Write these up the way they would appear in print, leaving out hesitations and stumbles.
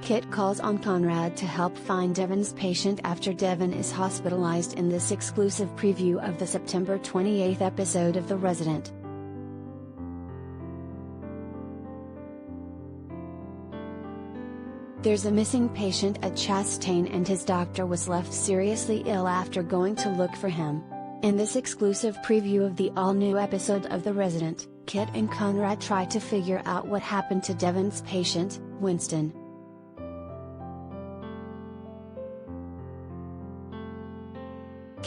Kit calls on Conrad to help find Devon's patient after Devon is hospitalized in this exclusive preview of the September 28th episode of The Resident. There's a missing patient at Chastain and his doctor was left seriously ill after going to look for him. In this exclusive preview of the all-new episode of The Resident, Kit and Conrad try to figure out what happened to Devon's patient, Winston.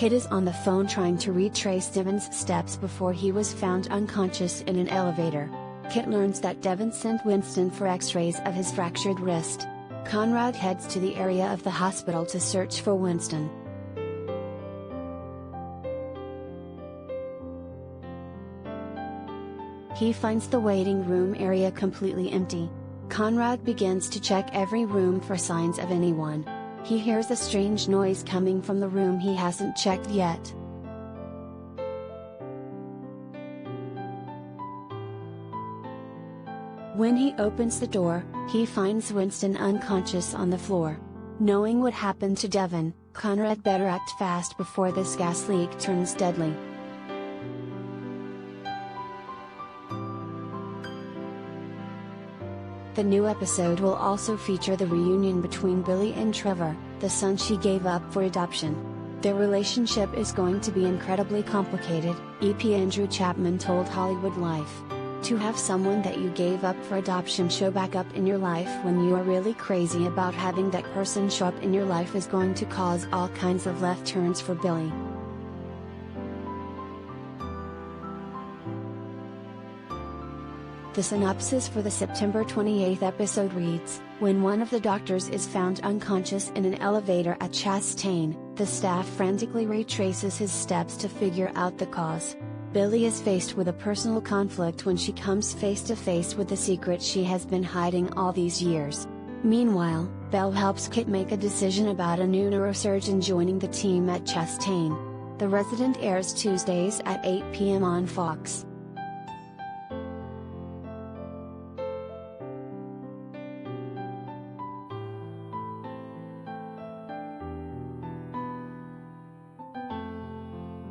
Kit is on the phone trying to retrace Devon's steps before he was found unconscious in an elevator. Kit learns that Devon sent Winston for x-rays of his fractured wrist. Conrad heads to the area of the hospital to search for Winston. He finds the waiting room area completely empty. Conrad begins to check every room for signs of anyone. He hears a strange noise coming from the room he hasn't checked yet. When he opens the door, he finds Winston unconscious on the floor. Knowing what happened to Devon, Conrad better act fast before this gas leak turns deadly. The new episode will also feature the reunion between Billy and Trevor, the son she gave up for adoption. Their relationship is going to be incredibly complicated, EP Andrew Chapman told Hollywood Life. To have someone that you gave up for adoption show back up in your life when you are really crazy about having that person show up in your life is going to cause all kinds of left turns for Billy. The synopsis for the September 28th episode reads, when one of the doctors is found unconscious in an elevator at Chastain, the staff frantically retraces his steps to figure out the cause. Billy is faced with a personal conflict when she comes face to face with the secret she has been hiding all these years. Meanwhile, Belle helps Kit make a decision about a new neurosurgeon joining the team at Chastain. The Resident airs Tuesdays at 8 p.m. on Fox.